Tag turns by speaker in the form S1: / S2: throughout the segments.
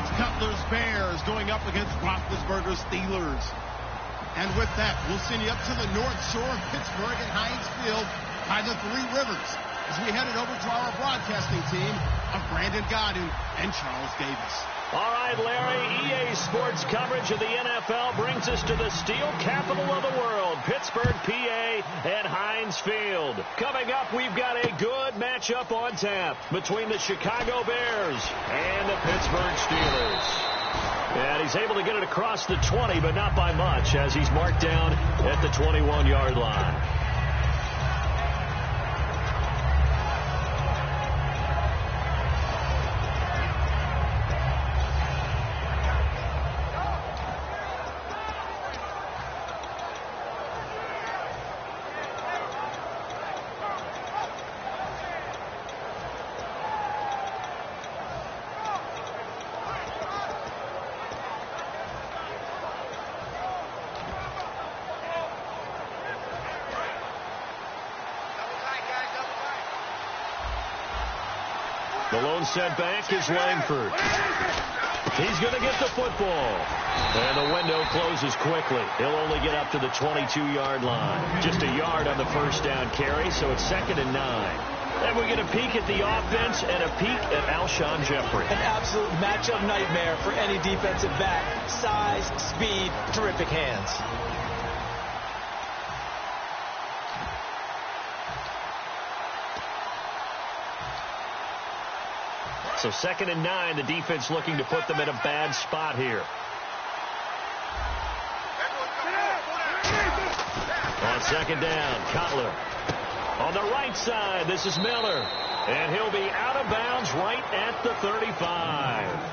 S1: It's Cutler's Bears going up against Roethlisberger's Steelers. And with that, we'll send you up to the North Shore of Pittsburgh at Heinz Field by the Three Rivers as we headed over to our broadcasting team of Brandon Godden and Charles Davis.
S2: All right, Larry, EA Sports coverage of the NFL brings us to the steel capital of the world, Pittsburgh, PA, at Heinz Field. Coming up, we've got a good matchup on tap between the Chicago Bears and the Pittsburgh Steelers. And he's able to get it across the 20, but not by much, as he's marked down at the 21-yard line. The lone setback is Langford. He's going to get the football. And the window closes quickly. He'll only get up to the 22-yard line. Just a yard on the first down carry, so it's 2nd and 9. And we get a peek at the offense and a peek at Alshon Jeffrey.
S3: An absolute matchup nightmare for any defensive back. Size, speed, terrific hands.
S2: So 2nd and 9, the defense looking to put them in a bad spot here. On 2nd down, Cutler. On the right side, this is Miller. And he'll be out of bounds right at the 35.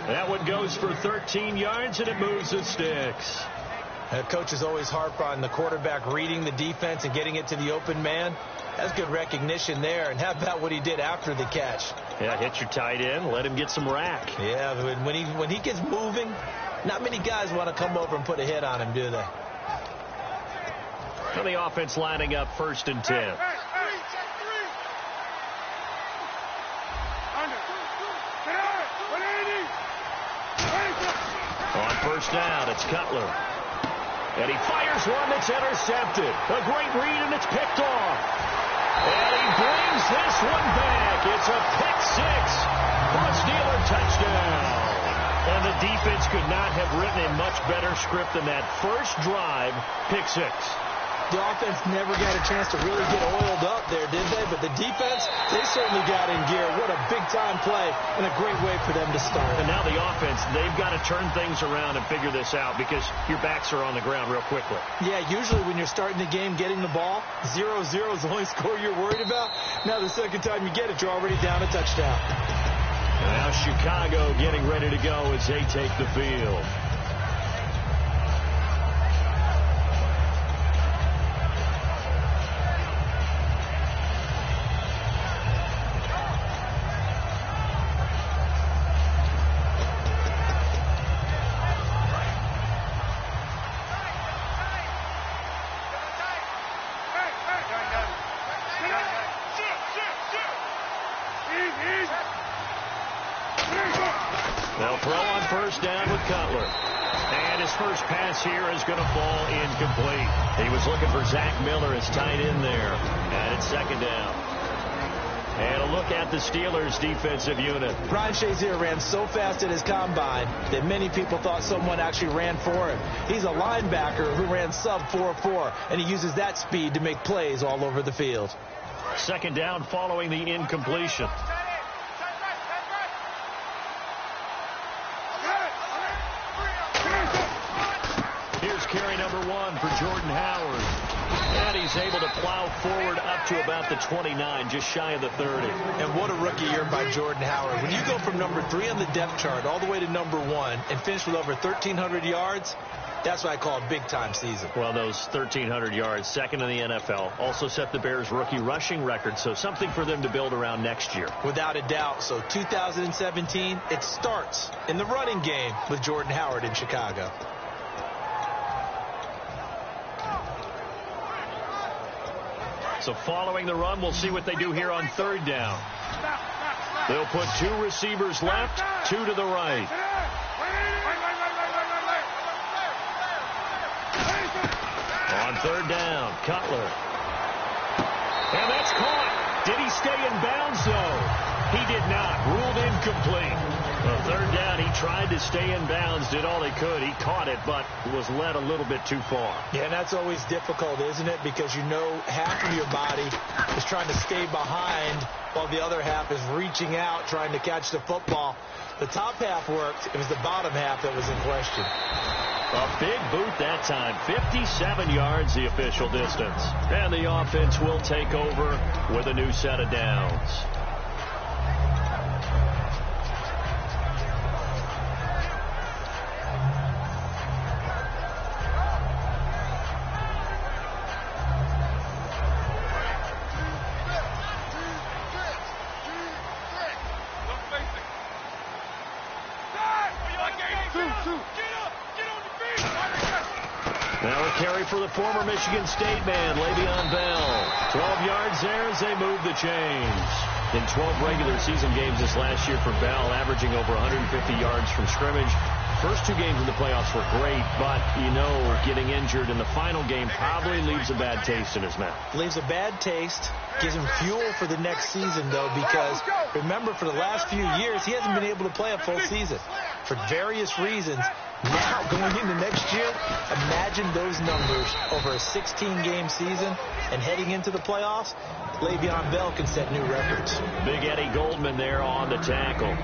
S2: That one goes for 13 yards, and it moves the sticks.
S3: Coaches always harp on the quarterback reading the defense and getting it to the open man. That's good recognition there. And how about what he did after the catch?
S2: Yeah, hit your tight end, let him get some rack.
S3: Yeah, when he gets moving, not many guys want to come over and put a hit on him, do they?
S2: And the offense lining up 1st and 10. On 1st down, it's Cutler. And he fires one that's intercepted. A great read, and it's picked off. And he brings this one back. It's a pick six for a Steeler touchdown. And the defense could not have written a much better script than that first drive, pick six.
S3: The offense never got a chance to really get oiled up there, did they? But the defense, they certainly got in gear. What a big-time play and a great way for them to start.
S2: And now the offense, they've got to turn things around and figure this out because your backs are on the ground real quickly.
S3: Yeah, usually when you're starting the game getting the ball, 0-0 is the only score you're worried about. Now the second time you get it, you're already down a touchdown.
S2: And now Chicago getting ready to go as they take the field. They'll throw on 1st down with Cutler. And his first pass here is going to fall incomplete. He was looking for Zach Miller as tight end there. And it's 2nd down. And a look at the Steelers' defensive unit.
S3: Ryan Shazier ran so fast at his combine that many people thought someone actually ran for him. He's a linebacker who ran sub 4.4, and he uses that speed to make plays all over the field.
S2: 2nd down following the incompletion. Here's carry number 1 for Jordan Howard. And he's able to plow forward up to about the 29, just shy of the 30.
S3: And what a rookie year by Jordan Howard. When you go from number 3 on the depth chart all the way to number 1 and finish with over 1,300 yards, that's what I call a big-time season.
S2: Well, those 1,300 yards, 2nd in the NFL, also set the Bears' rookie rushing record, so something for them to build around next year.
S3: Without a doubt. So 2017, it starts in the running game with Jordan Howard in Chicago.
S2: So following the run, we'll see what they do here on 3rd down. They'll put 2 receivers left, 2 to the right. third down. Cutler. And that's caught. Did he stay in bounds, though? He did not. Ruled incomplete. Well, third down, he tried to stay in bounds, did all he could. He caught it, but was led a little bit too far.
S3: Yeah, and that's always difficult, isn't it? Because you know half of your body is trying to stay behind while the other half is reaching out, trying to catch the football. The top half worked. It was the bottom half that was in question.
S2: A big boot that time. 57 yards, the official distance. And the offense will take over with a new set of downs. Now a carry for the former Michigan State man, Le'Veon Bell. 12 yards there as they move the chains. In 12 regular season games this last year for Bell, averaging over 150 yards from scrimmage. First two games in the playoffs were great, but, you know, getting injured in the final game probably leaves a bad taste in his mouth.
S3: Leaves a bad taste. Gives him fuel for the next season, though, because, remember, for the last few years, he hasn't been able to play a full season for various reasons. Now, going into next year, imagine those numbers over a 16-game season and heading into the playoffs. Le'Veon Bell can set new records.
S2: Big Eddie Goldman there on the tackle.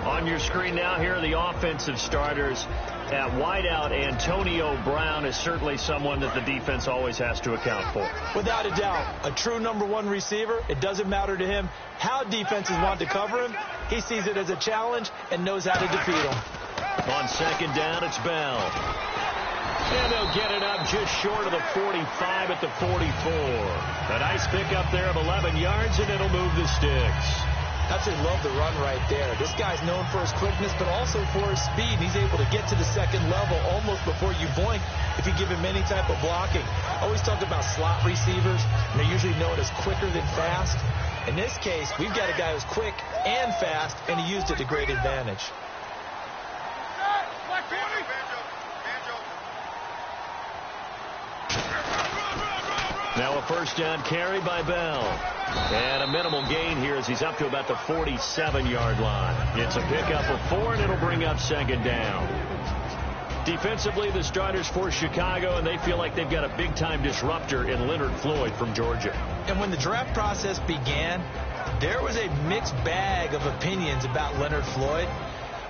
S2: On your screen now, here are the offensive starters. At wideout, Antonio Brown is certainly someone that the defense always has to account for.
S3: Without a doubt, a true number one receiver. It doesn't matter to him how defenses want to cover him. He sees it as a challenge and knows how to defeat him.
S2: On second down, it's Bell. And they'll get it up just short of the 45 at the 44. A nice pickup there of 11 yards, and it'll move the sticks.
S3: Absolutely love the run right there. This guy's known for his quickness, but also for his speed. He's able to get to the second level almost before you blink if you give him any type of blocking. Always talk about slot receivers, and they're usually known as quicker than fast. In this case, we've got a guy who's quick and fast, and he used it to great advantage.
S2: Now a first down carry by Bell. And a minimal gain here as he's up to about the 47-yard line. It's a pickup of 4, and it'll bring up second down. Defensively, the starters for Chicago, and they feel like they've got a big-time disruptor in Leonard Floyd from Georgia.
S3: And when the draft process began, there was a mixed bag of opinions about Leonard Floyd.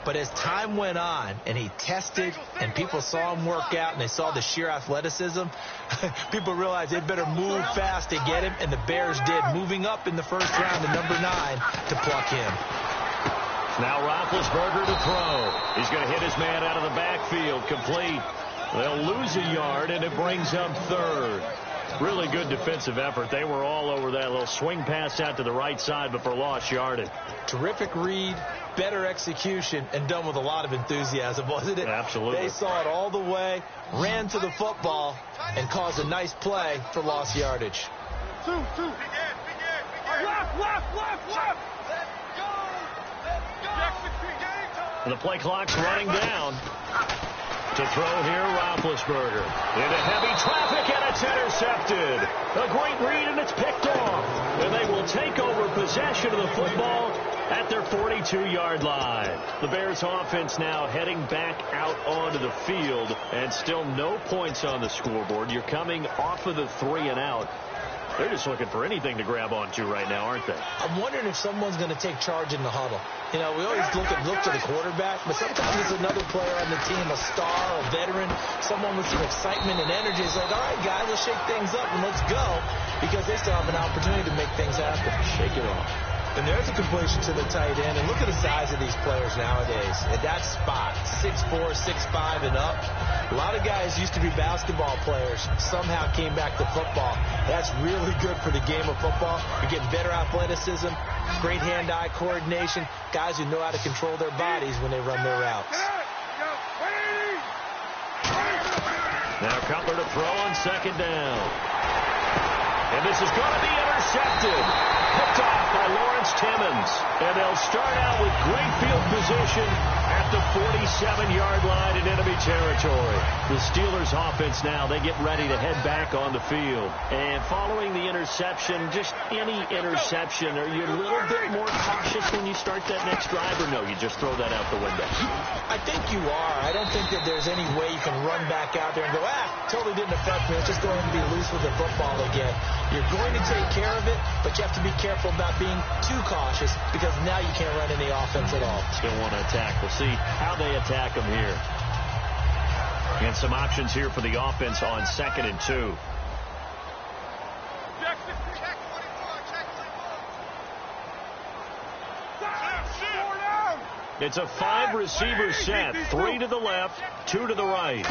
S3: But as time went on and he tested and people saw him work out and they saw the sheer athleticism, people realized they better move fast to get him, and the Bears did, moving up in the first round to number 9 to pluck him.
S2: Now Roethlisberger to throw. He's going to hit his man out of the backfield, complete. They'll lose a yard, and it brings up third. Really good defensive effort. They were all over that little swing pass out to the right side, but for lost yardage.
S3: Terrific read, better execution, and done with a lot of enthusiasm, wasn't it?
S2: Absolutely.
S3: They saw it all the way, ran to the football, and caused a nice play for lost yardage.
S1: Two. Left. Let's go.
S2: The play clock's running down. To throw here, Roethlisberger. Into heavy traffic, and it's intercepted. A great read, and it's picked off. And they will take over possession of the football at their 42-yard line. The Bears offense now heading back out onto the field, and still no points on the scoreboard. You're coming off of the 3 and out. They're just looking for anything to grab onto right now, aren't they?
S3: I'm wondering if someone's going to take charge in the huddle. You know, we always look to the quarterback, but sometimes it's another player on the team, a star, a veteran, someone with some excitement and energy. It's like, all right, guys, let's shake things up and let's go, because they still have an opportunity to make things happen. Shake it off. And there's a completion to the tight end. And look at the size of these players nowadays. At that spot, 6'4", 6'5", and up. A lot of guys used to be basketball players. Somehow came back to football. That's really good for the game of football. You're getting better athleticism, great hand-eye coordination, guys who know how to control their bodies when they run their routes.
S2: Now Cutler to throw on second down. And this is going to be intercepted. Picked off by Lawrence Timmons. And they'll start out with great field position at the 7-yard line in enemy territory. The Steelers offense now, they get ready to head back on the field. And following the interception, just any interception, are you a little bit more cautious when you start that next drive, or no, you just throw that out the window?
S3: I think you are. I don't think that there's any way you can run back out there and go, totally didn't affect me. It's just going to be loose with the football again. You're going to take care of it, but you have to be careful about being too cautious because now you can't run any offense at all.
S2: Still want to attack. We'll see how they attack them here. And some options here for the offense on 2nd and 2. It's a 5-receiver set. 3 to the left, 2 to the right.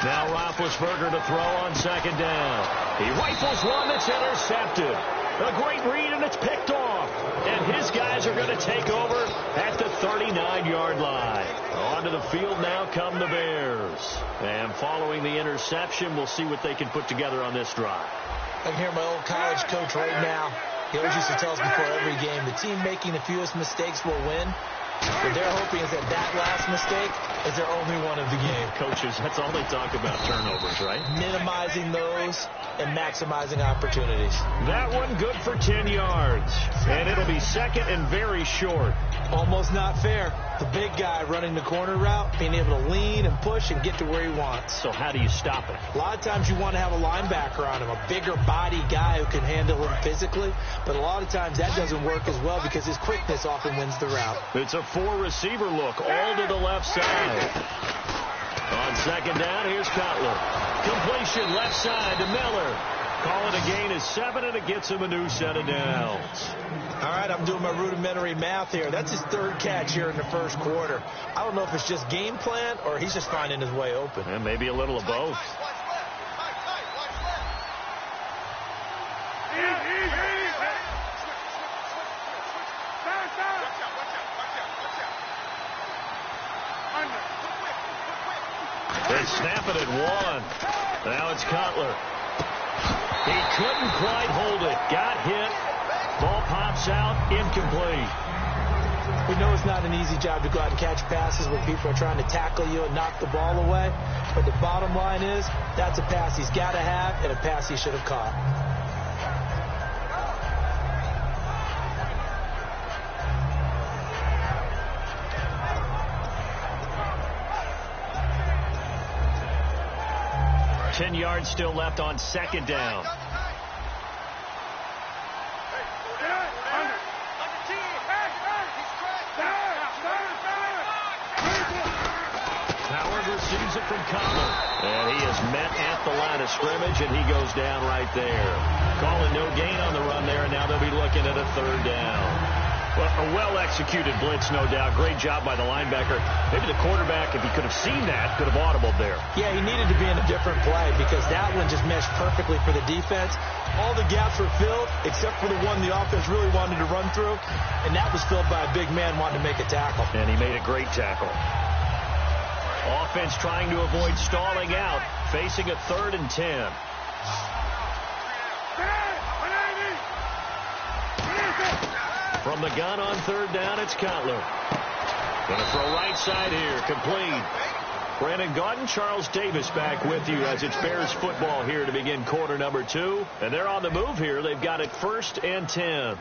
S2: Now Roethlisberger to throw on 2nd down. He rifles one that's intercepted. A great read, and it's picked off. And his guys are going to take over at the 39-yard line. Onto the field now come the Bears. And following the interception, we'll see what they can put together on this drive.
S3: I can hear my old college coach right now. He always used to tell us before every game, the team making the fewest mistakes will win. What they're hoping is that last mistake is their only one of the game.
S2: Coaches, that's all they talk about, turnovers, right?
S3: Minimizing those and maximizing opportunities.
S2: That one good for 10 yards. And it'll be 2nd and very short.
S3: Almost not fair. The big guy running the corner route, being able to lean and push and get to where he wants.
S2: So how do you stop it?
S3: A lot of times you want to have a linebacker on him, a bigger body guy who can handle him physically. But a lot of times that doesn't work as well because his quickness often wins the route.
S2: It's a 4-receiver look, all to the left side. On 2nd down, here's Cutler. Completion left side to Miller. Call it a gain of 7, and it gets him a new set of downs.
S3: All right, I'm doing my rudimentary math here. That's his 3rd catch here in the 1st quarter. I don't know if it's just game plan or he's just finding his way open.
S2: And maybe a little of both. They snap it at 1. Now it's Cutler. He couldn't quite hold it. Got hit. Ball pops out. Incomplete.
S3: We know it's not an easy job to go out and catch passes when people are trying to tackle you and knock the ball away. But the bottom line is, that's a pass he's got to have and a pass he should have caught.
S2: Ten yards still left on 2nd down. Howard receives it from Cutler. And he is met at the line of scrimmage, and he goes down right there. Calling no gain on the run there, and now they'll be looking at a 3rd down. Well, a well-executed blitz, no doubt. Great job by the linebacker. Maybe the quarterback, if he could have seen that, could have audibled there.
S3: Yeah, he needed to be in a different play because that one just meshed perfectly for the defense. All the gaps were filled except for the one the offense really wanted to run through, and that was filled by a big man wanting to make a tackle.
S2: And he made a great tackle. Offense trying to avoid stalling out, facing a 3rd and 10. From the gun on 3rd down, it's Cutler. Going to throw right side here, complete. Brandon Gaudin, Charles Davis back with you as it's Bears football here to begin quarter number 2. And they're on the move here. They've got it 1st and 10.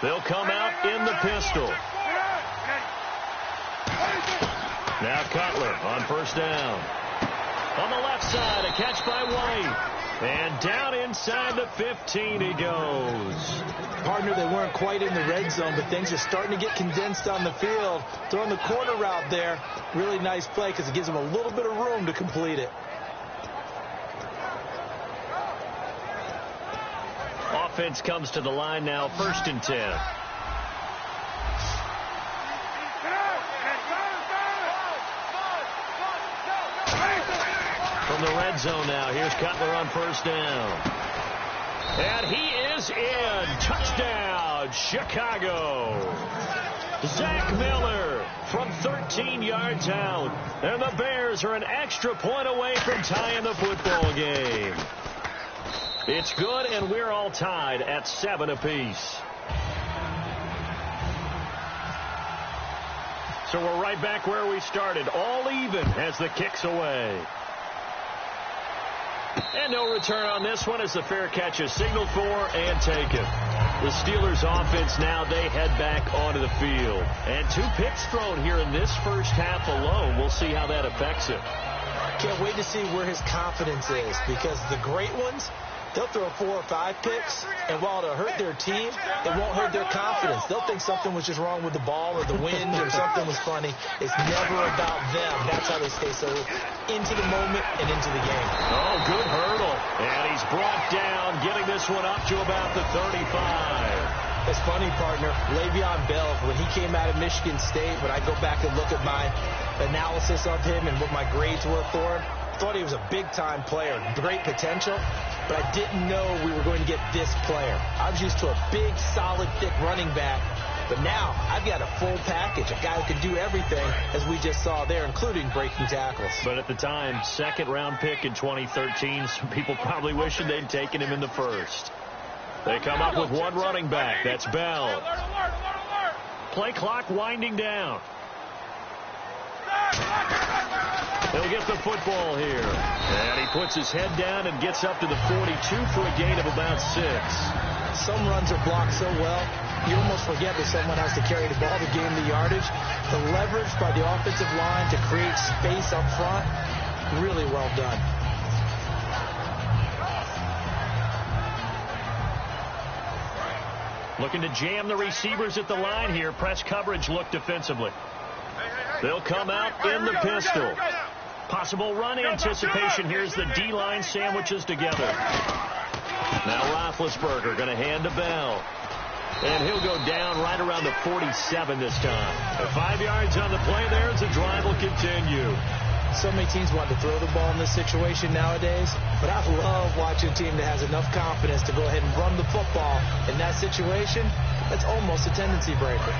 S2: They'll come out in the pistol. Now Cutler on 1st down. On the left side, a catch by White. And down inside the 15 he goes.
S3: Partner, they weren't quite in the red zone, but things are starting to get condensed on the field. Throwing the corner route there, really nice play because it gives them a little bit of room to complete it.
S2: Offense comes to the line now, 1st and 10. From the red zone now, here's Cutler on first down. And he is in. Touchdown, Chicago. Zach Miller from 13 yards out. And the Bears are an extra point away from tying the football game. It's good, and we're all tied at 7 apiece. So we're right back where we started, all even as the kick's away. And no return on this one as the fair catch is signaled for and taken. The Steelers offense now, they head back onto the field. And 2 picks thrown here in this first half alone. We'll see how that affects it.
S3: Can't wait to see where his confidence is, because the great ones, they'll throw 4 or 5 picks, and while it'll hurt their team, it won't hurt their confidence. They'll think something was just wrong with the ball or the wind or something was funny. It's never about them. That's how they stay so into the moment and into the game.
S2: Oh, good hurdle. And he's brought down, getting this one up to about the 35.
S3: It's funny, partner. Le'Veon Bell, when he came out of Michigan State, when I go back and look at my analysis of him and what my grades were for him, I thought he was a big-time player, great potential, but I didn't know we were going to get this player. I was used to a big, solid, thick running back, but now I've got a full package, a guy who can do everything, as we just saw there, including breaking tackles.
S2: But at the time, second-round pick in 2013, some people probably wishing they'd taken him in the first. They come up with one running back. That's Bell. Play clock winding down. He'll get the football here. And he puts his head down and gets up to the 42 for a gain of about 6.
S3: Some runs are blocked so well, you almost forget that someone has to carry the ball to gain the yardage. The leverage by the offensive line to create space up front, really well done.
S2: Looking to jam the receivers at the line here. Press coverage look defensively. They'll come out in the pistol. Possible run anticipation. Here's the D-line sandwiches together. Now Roethlisberger going to hand to Bell. And he'll go down right around the 47 this time. 5 yards on the play there as the drive will continue.
S3: So many teams want to throw the ball in this situation nowadays, but I love watching a team that has enough confidence to go ahead and run the football. In that situation, that's almost a tendency breaker.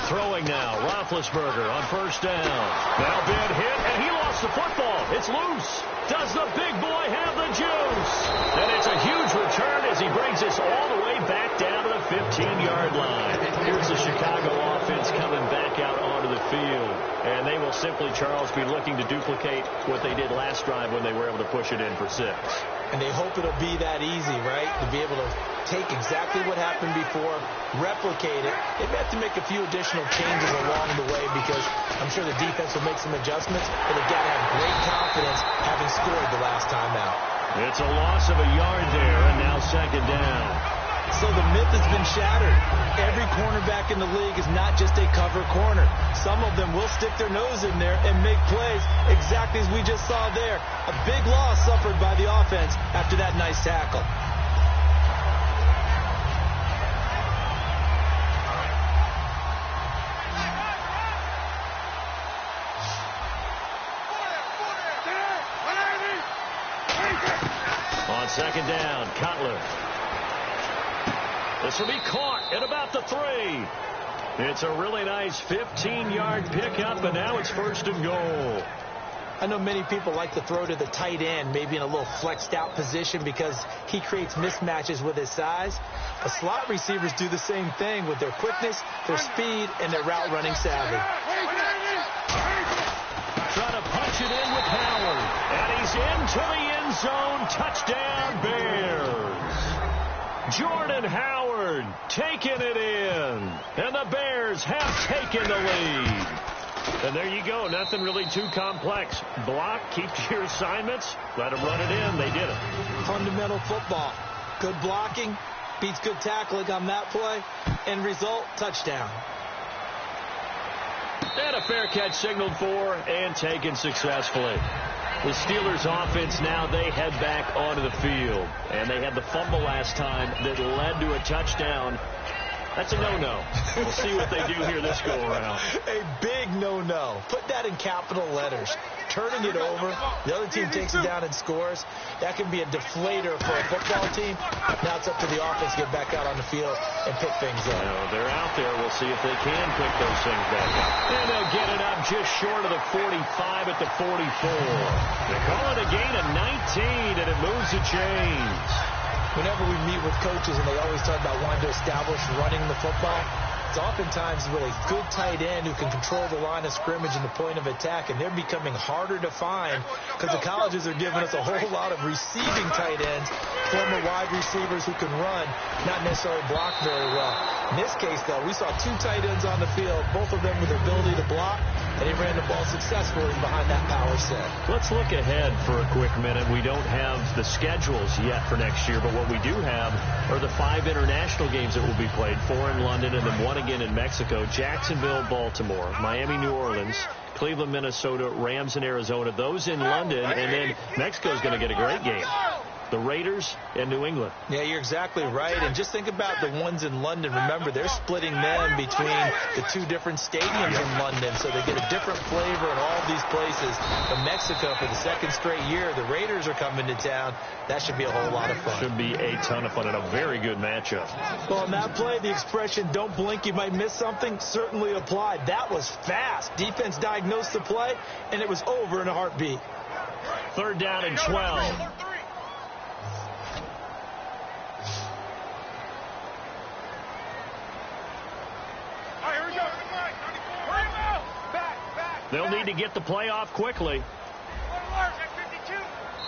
S2: Throwing now, Roethlisberger on first down. Now been hit, and he lost the football. It's loose. Does the big boy have the juice? And it's a huge return as he brings us all the way back down to the 15-yard line. Here's the Chicago offense coming back out onto the field. And they will simply, Charles, be looking to duplicate what they did last drive when they were able to push it in for 6.
S3: And they hope it'll be that easy, right? To be able to take exactly what happened before, replicate it. They may have to make a few additional changes along the way because I'm sure the defense will make some adjustments, but they've got to have great confidence having scored the last time out.
S2: It's a loss of a yard there, and now second down.
S3: So the myth has been shattered. Every cornerback in the league is not just a cover corner. Some of them will stick their nose in there and make plays exactly as we just saw there. A big loss suffered by the offense after that nice tackle.
S2: On second down, Cutler. This will be caught at about the 3. It's a really nice 15-yard pickup, and now it's first and goal.
S3: I know many people like to throw to the tight end, maybe in a little flexed out position because he creates mismatches with his size. But slot receivers do the same thing with their quickness, their speed, and their route running savvy.
S2: Trying to punch it in with Howard, and he's into the end zone. Touchdown, Bears. Jordan Howard taking it in, and the Bears have taken the lead. And there you go, nothing really too complex. Block, keep your assignments, let them run it in. They did it.
S3: Fundamental football. Good blocking beats good tackling on that play. End result, touchdown.
S2: And a fair catch signaled for and taken successfully. The Steelers offense now, they head back onto the field. And they had the fumble last time that led to a touchdown. That's a no-no. We'll see what they do here this go-around.
S3: A big no-no. Put that in capital letters. Turning it over, the other team takes it down and scores. That can be a deflator for a football team. Now it's up to the offense to get back out on the field and pick things up.
S2: They're out there. We'll see if they can pick those things back up. And they'll get it up just short of the 45 at the 44. They call it a gain of 19, and it moves the chains.
S3: Whenever we meet with coaches and they always talk about wanting to establish running the football, it's oftentimes with a good tight end who can control the line of scrimmage and the point of attack, and they're becoming harder to find because the colleges are giving us a whole lot of receiving tight ends, former wide receivers who can run, not necessarily block very well. In this case, though, we saw two tight ends on the field, both of them with the ability to block, and they ran the ball successfully behind that power set.
S2: Let's look ahead for a quick minute. We don't have the schedules yet for next year, but what we do have are the 5 international games that will be played, 4 in London and then 1 again in Mexico. Jacksonville, Baltimore, Miami, New Orleans, Cleveland, Minnesota, Rams in Arizona. Those in London, and then Mexico's going to get a great game. The Raiders and New England.
S3: Yeah, you're exactly right. And just think about the ones in London. Remember, they're splitting them between the 2 different stadiums in London, so they get a different flavor in all these places. But Mexico, for the 2nd straight year, the Raiders are coming to town. That should be a whole lot of fun.
S2: Should be a ton of fun and a very good matchup.
S3: Well, in that play, the expression, don't blink, you might miss something, certainly applied. That was fast. Defense diagnosed the play, and it was over in a heartbeat.
S2: 3rd down and 12. They'll need to get the play off quickly.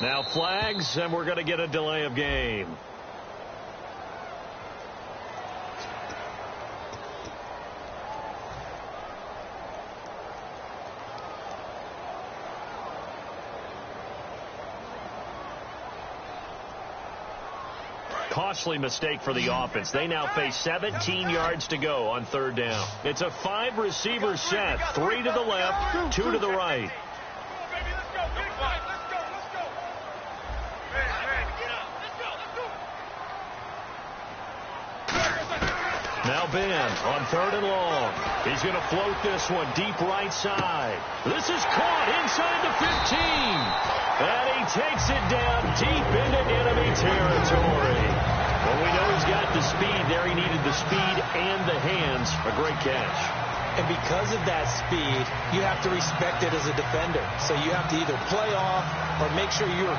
S2: Now flags, and we're going to get a delay of game. Costly mistake for the offense. They now face 17 yards to go on 3rd down. It's a 5-receiver set. 3 to the left, 2 to the right. Now Ben on 3rd and long. He's going to float this one deep right side. This is caught inside the 15. And he takes it down deep into enemy territory. Well, we know he's got the speed there. He needed the speed and the hands. A great catch.
S3: And because of that speed, you have to respect it as a defender. So you have to either play off or make sure you're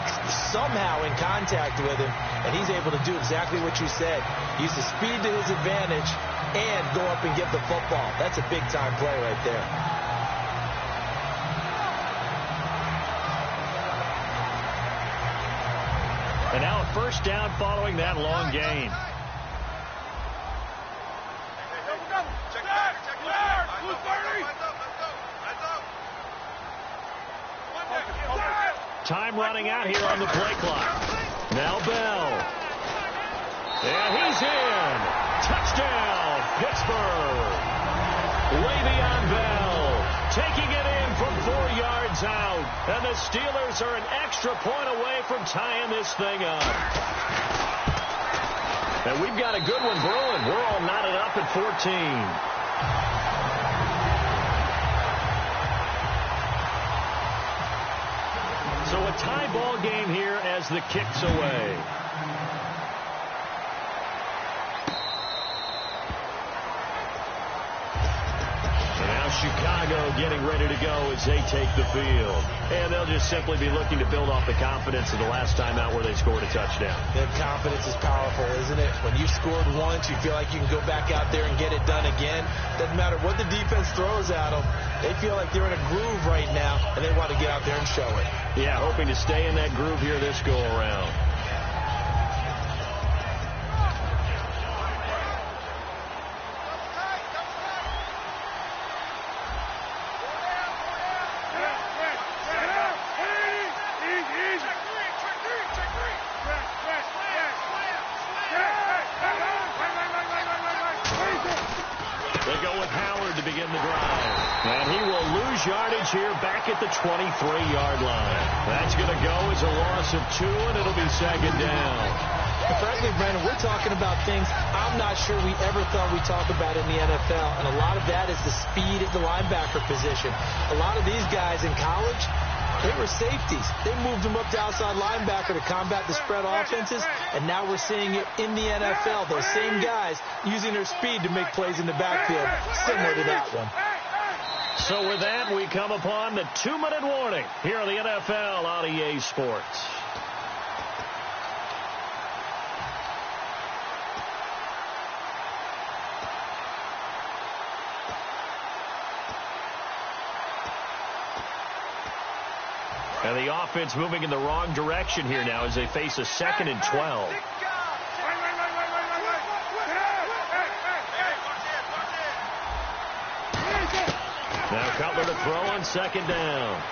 S3: somehow in contact with him. And he's able to do exactly what you said. Use the speed to his advantage and go up and get the football. That's a big-time play right there.
S2: And now a 1st down following that long gain. Time running out here on the play clock. Now Bell. And he's in. Touchdown, Pittsburgh. Le'Veon Bell taking it in from 4 yards out. And the Steelers are an extra point away from tying this thing up. And we've got a good one brewing. We're all knotted up at 14. So a tie ball game here as the kick's away. And now Chicago getting ready to go as they take the field. And they'll just simply be looking to build off the confidence of the last time out where they scored a touchdown.
S3: That confidence is powerful, isn't it? When you've scored once, you feel like you can go back out there and get it done again. Doesn't matter what the defense throws at them. They feel like they're in a groove right now, and they want to get out there and show it.
S2: Yeah, hoping to stay in that groove here this go-around. They go with Howard to begin the drive. And he will lose yardage here back at the 23-yard line. That's going to go as a loss of 2, and it'll be second down.
S3: Frankly, Brandon, we're talking about things I'm not sure we ever thought we'd talk about in the NFL, and a lot of that is the speed at the linebacker position. A lot of these guys in college, they were safeties. They moved them up to outside linebacker to combat the spread offenses, and now we're seeing it in the NFL. Those same guys using their speed to make plays in the backfield, similar to that one.
S2: So with that, we come upon the 2-minute warning here on the NFL on EA Sports. And the offense moving in the wrong direction here now as they face a 2nd and 12. Now Cutler to throw on 2nd down.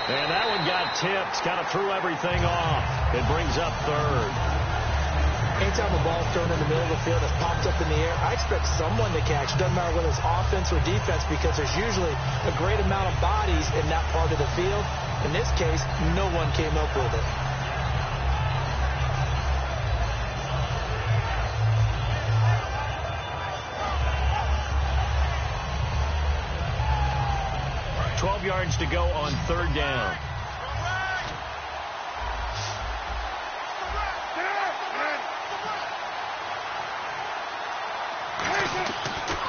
S2: And that one got tipped. Kind of threw everything off. It brings up 3rd.
S3: Anytime a ball thrown in the middle of the field that's popped up in the air, I expect someone to catch. Doesn't matter whether it's offense or defense, because there's usually a great amount of bodies in that part of the field. In this case, no one came up with it.
S2: Yards to go on 3rd down.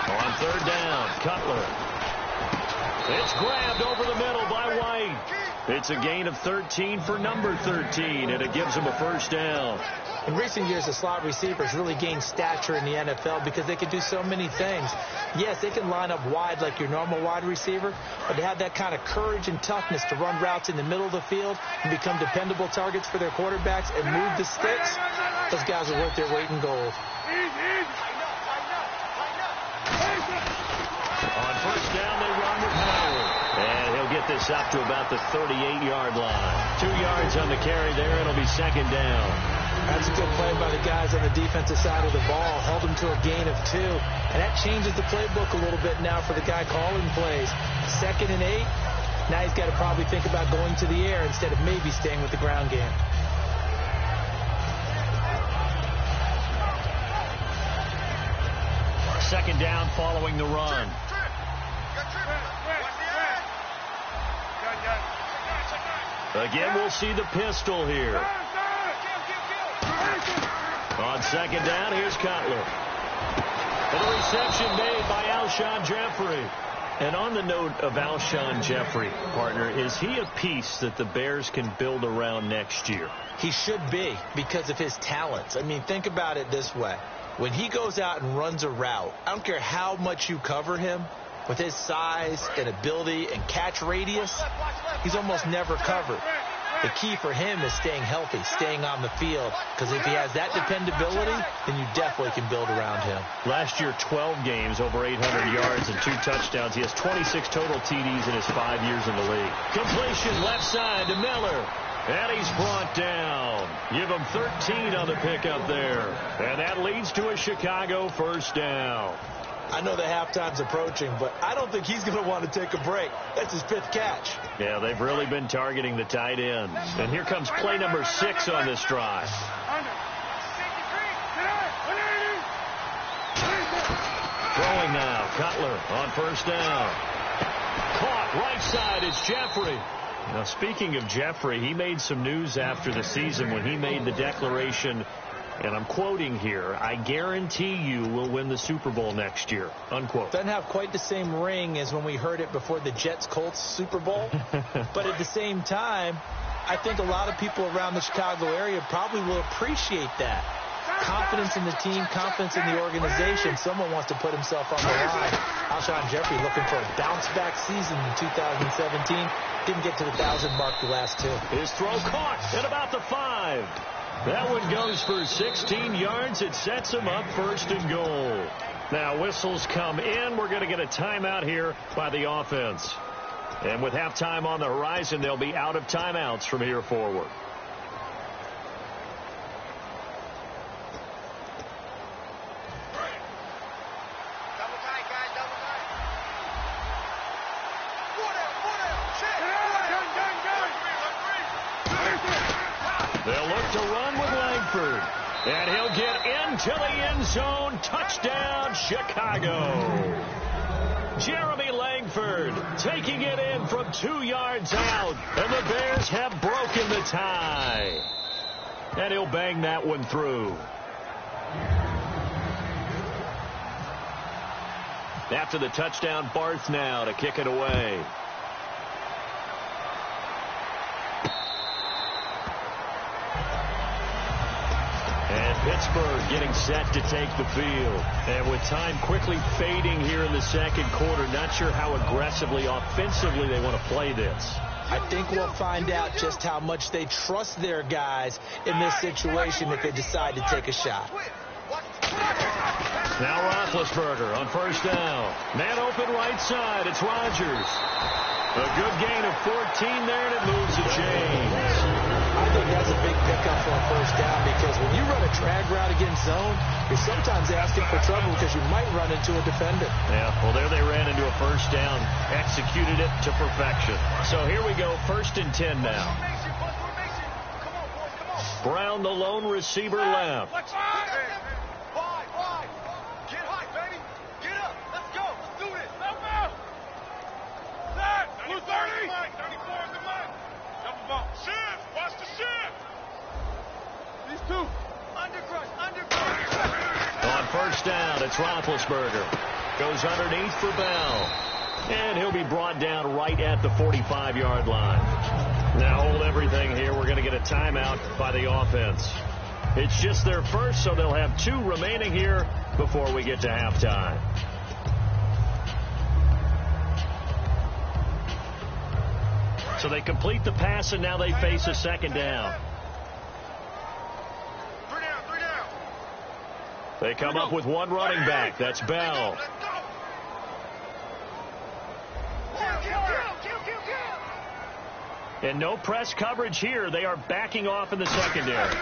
S2: On 3rd down, Cutler. It's grabbed over the middle by White. It's a gain of 13 for number 13, and it gives him a 1st down.
S3: In recent years, the slot receivers really gained stature in the NFL because they can do so many things. Yes, they can line up wide like your normal wide receiver, but they have that kind of courage and toughness to run routes in the middle of the field and become dependable targets for their quarterbacks and move the sticks. Those guys are worth their weight in gold.
S2: On 1st down, they run with Howard. And he'll get this up to about the 38-yard line. 2 yards on the carry there, and it'll be 2nd down.
S3: That's a good play by the guys on the defensive side of the ball. Held them to a gain of 2. And that changes the playbook a little bit now for the guy calling plays. 2nd and 8. Now he's got to probably think about going to the air instead of maybe staying with the ground game.
S2: Second down following the run. Again, we'll see the pistol here. On 2nd down, here's Cutler. And a reception made by Alshon Jeffrey. And on the note of Alshon Jeffrey, partner, is he a piece that the Bears can build around next year?
S3: He should be, because of his talents. I mean, think about it this way. When he goes out and runs a route, I don't care how much you cover him, with his size and ability and catch radius, he's almost never covered. The key for him is staying healthy, staying on the field, because if he has that dependability, then you definitely can build around him.
S2: Last year, 12 games, over 800 yards and 2 touchdowns. He has 26 total TDs in his 5 years in the league. Completion left side to Miller. And he's brought down. Give him 13 on the pickup there. And that leads to a Chicago 1st down.
S3: I know the halftime's approaching, but I don't think he's going to want to take a break. That's his 5th catch.
S2: Yeah, they've really been targeting the tight ends. And here comes play number 6 on this drive. Throwing now, Cutler on 1st down. Caught right side, it's Jeffrey. Now, speaking of Jeffrey, he made some news after the season when he made the declaration, and I'm quoting here, "I guarantee you we'll win the Super Bowl next year," unquote.
S3: Doesn't have quite the same ring as when we heard it before the Jets-Colts Super Bowl. But at the same time, I think a lot of people around the Chicago area probably will appreciate that. Confidence in the team, confidence in the organization. Someone wants to put himself on the line. Alshon Jeffrey looking for a bounce-back season in 2017. Didn't get to the 1,000 mark the last 2.
S2: His throw caught at about the 5. That one goes for 16 yards. It sets him up 1st and goal. Now whistles come in. We're going to get a timeout here by the offense. And with halftime on the horizon, they'll be out of timeouts from here forward. to run with Langford. And he'll get into the end zone. Touchdown, Chicago. Jeremy Langford taking it in from 2 yards out. And the Bears have broken the tie. And he'll bang that one through. After the touchdown, Barth now to kick it away. And Pittsburgh getting set to take the field. And with time quickly fading here in the second quarter, not sure how aggressively, offensively they want to play this.
S3: I think we'll find out just how much they trust their guys in this situation if they decide to take a shot.
S2: Now Roethlisberger on first down. Man open right side. It's Rodgers. A good gain of 14 there, and it moves the chains.
S3: I think that's a big pickup for a first down because when you run a drag route against zone, you're sometimes asking for trouble because you might run into a defender.
S2: Yeah, well, there they ran into a first down, executed it to perfection. So here we go, 1st and 10 now. Brown, the lone receiver, left. On first down, it's Roethlisberger. Goes underneath for Bell. And he'll be brought down right at the 45-yard line. Now hold everything here. We're going to get a timeout by the offense. It's just their first, so they'll have 2 remaining here before we get to halftime. So they complete the pass, and now they face a second down. They come up with 1 running back. That's Bell. And no press coverage here. They are backing off in the secondary.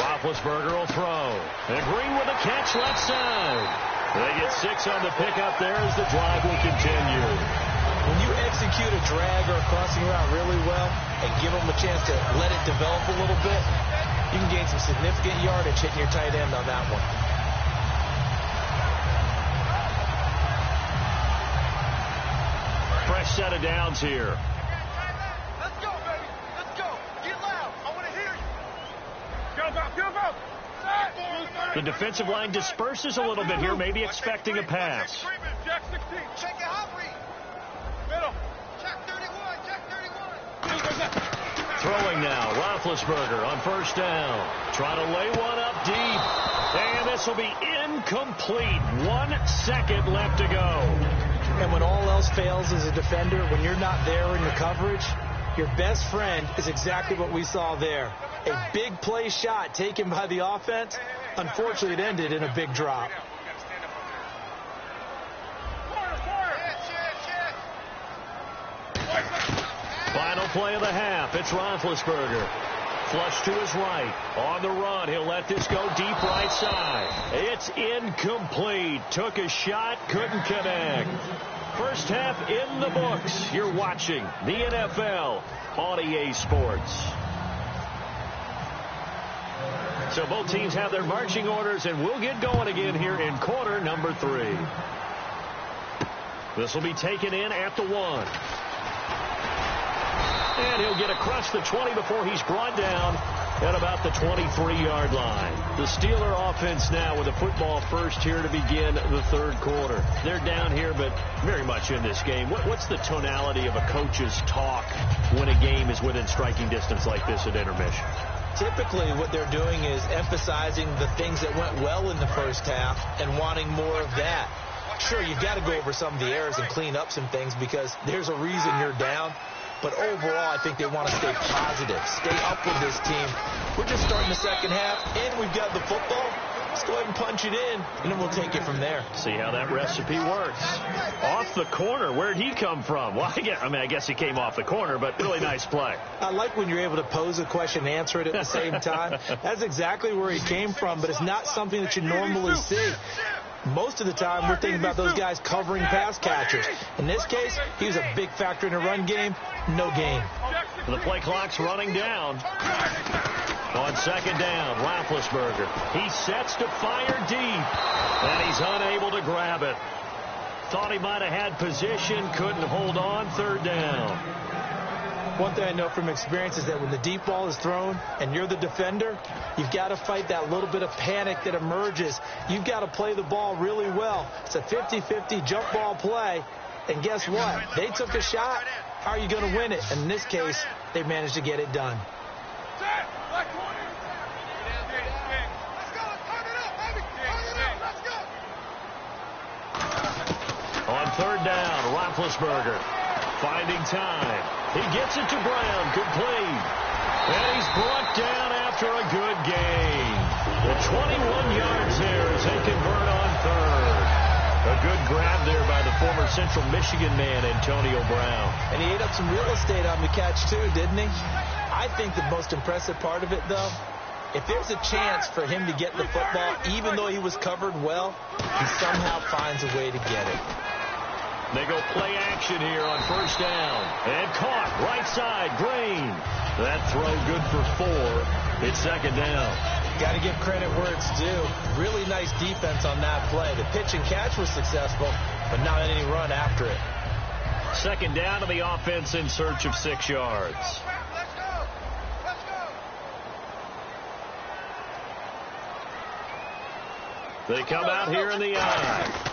S2: Roethlisberger will throw. And Green with a catch left side. They get 6 on the pickup there as the drive will continue.
S3: When you execute a drag or a crossing route really well and give them a chance to let it develop a little bit, you can gain some significant yardage hitting your tight end on that one.
S2: Fresh set of downs here.
S4: Let's go, baby. Let's go. Get loud. I want to hear you. Go.
S2: The defensive line disperses a little bit here, maybe expecting a pass.
S4: Jack 16. Check it out, Reed. Middle. Jack 31. Jack 31.
S2: Throwing now, Roethlisberger on first down. Trying to lay one up deep. And this will be incomplete. 1 second left to go.
S3: And when all else fails as a defender, when you're not there in the coverage, your best friend is exactly what we saw there. A big play shot taken by the offense. Unfortunately, it ended in a big drop.
S2: Final play of the half. It's Roethlisberger. Flush to his right. On the run. He'll let this go deep right side. It's incomplete. Took a shot. Couldn't connect. First half in the books. You're watching the NFL on EA Sports. So both teams have their marching orders, and we'll get going again here in quarter number 3. This will be taken in at the 1. And he'll get across the 20 before he's brought down at about the 23-yard line. The Steeler offense now with a football first here to begin the 3rd quarter. They're down here, but very much in this game. What's the tonality of a coach's talk when a game is within striking distance like this at intermission?
S3: Typically, what they're doing is emphasizing the things that went well in the first half and wanting more of that. Sure, you've got to go over some of the errors and clean up some things because there's a reason you're down. But overall, I think they want to stay positive, stay up with this team. We're just starting the second half, and we've got the football. Let's go ahead and punch it in, and then we'll take it from there.
S2: See how that recipe works. Off the corner, where'd he come from? Well, I guess he came off the corner, but really nice play.
S3: I like when you're able to pose a question and answer it at the same time. That's exactly where he came from, but it's not something that you normally see. Most of the time, we're thinking about those guys covering pass catchers. In this case, he was a big factor in the run game. No gain.
S2: The play clock's running down. On second down, Roethlisberger. He sets to fire deep, and he's unable to grab it. Thought he might have had position, couldn't hold on. Third down.
S3: One thing I know from experience is that when the deep ball is thrown and you're the defender, you've got to fight that little bit of panic that emerges. You've got to play the ball really well. It's a 50-50 jump ball play. And guess what? They took a shot. How are you going to win it? And in this case, they managed to get it done.
S2: On third down, Roethlisberger finding time. He gets it to Brown, complete. And he's brought down after a good gain. The 21 yards there as they convert on third. A good grab there by the former Central Michigan man, Antonio Brown.
S3: And he ate up some real estate on the catch, too, didn't he? I think the most impressive part of it, though, if there's a chance for him to get the football, even though he was covered well, he somehow finds a way to get it.
S2: They go play action here on first down. And caught right side, Green. That throw good for 4. It's second down.
S3: Got to give credit where it's due. Really nice defense on that play. The pitch and catch was successful, but not any run after it.
S2: Second down to the offense in search of 6 yards.
S4: Let's go.
S2: They come out here in the eye.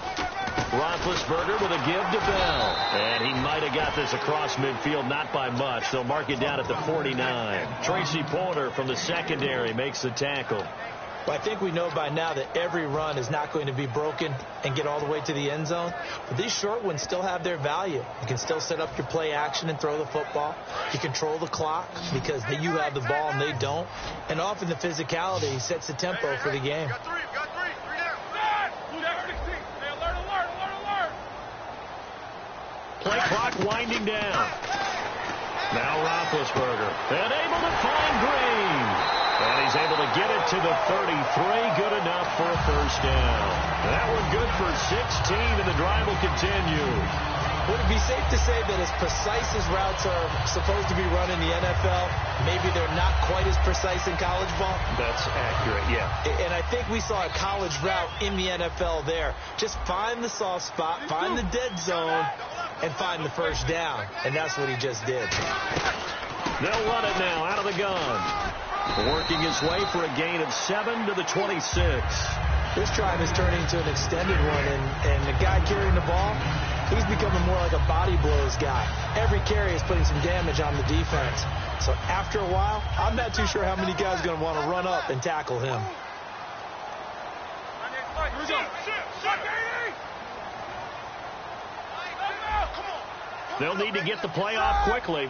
S2: Roethlisberger with a give to Bell. And he might have got this across midfield, not by much. They'll mark it down at the 49. Tracy Porter from the secondary makes the tackle.
S3: Well, I think we know by now that every run is not going to be broken and get all the way to the end zone. But these short ones still have their value. You can still set up your play action and throw the football. You control the clock because you have the ball and they don't. And often the physicality sets the tempo for the game.
S4: Got three down.
S2: Play clock winding down. Now Roethlisberger. And able to find Green. And he's able to get it to the 33. Good enough for a first down. That one good for 16, and the drive will continue.
S3: Would it be safe to say that as precise as routes are supposed to be run in the NFL, maybe they're not quite as precise in college ball?
S2: That's accurate, yeah.
S3: And I think we saw a college route in the NFL there. Just find the soft spot, find the dead zone, and find the first down. And that's what he just did.
S2: They'll run it now out of the gun. Working his way for a gain of 7 to the 26.
S3: This drive is turning into an extended one, and the guy carrying the ball, he's becoming more like a body blows guy. Every carry is putting some damage on the defense. So after a while, I'm not too sure how many guys are going to want to run up and tackle him.
S2: They'll need to get the play off quickly.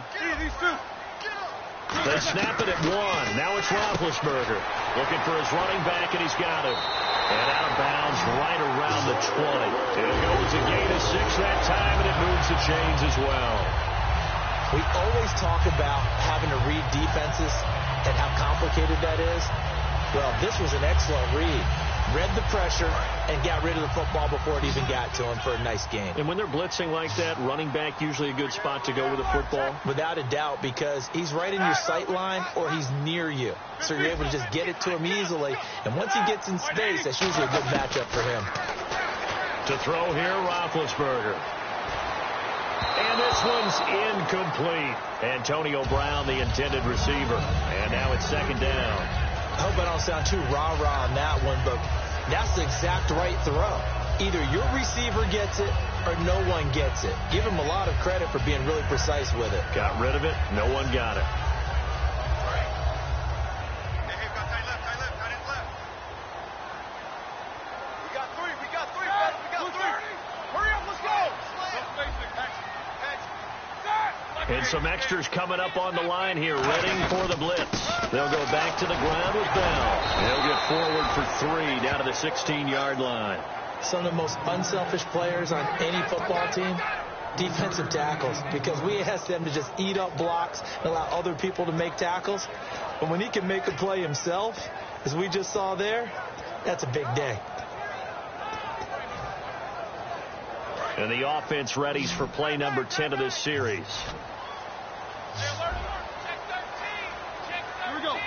S2: They snap it at 1. Now it's Roethlisberger looking for his running back, and he's got him. And out of bounds right around the 20. It'll go as a gain of 6 that time, and it moves the chains as well.
S3: We always talk about having to read defenses and how complicated that is. Well, this was an excellent read. Read the pressure and got rid of the football before it even got to him for a nice gain.
S2: And when they're blitzing like that, running back usually a good spot to go with the football?
S3: Without a doubt, because he's right in your sight line or he's near you. So you're able to just get it to him easily. And once he gets in space, that's usually a good matchup for him.
S2: To throw here, Roethlisberger. And this one's incomplete. Antonio Brown, the intended receiver. And now it's second down.
S3: I hope I don't sound too rah-rah on that one, but that's the exact right throw. Either your receiver gets it or no one gets it. Give him a lot of credit for being really precise with it.
S2: Got rid of it. No one got it.
S4: We got three. Hurry up, let's go.
S2: And some extras coming up on the line here, ready for the blitz. They'll go back to the ground with Bell. They'll get forward for 3 down to the 16-yard line.
S3: Some of the most unselfish players on any football team, defensive tackles, because we ask them to just eat up blocks and allow other people to make tackles. But when he can make a play himself, as we just saw there, that's a big day.
S2: And the offense readies for play number 10 of this series.
S4: Here we go.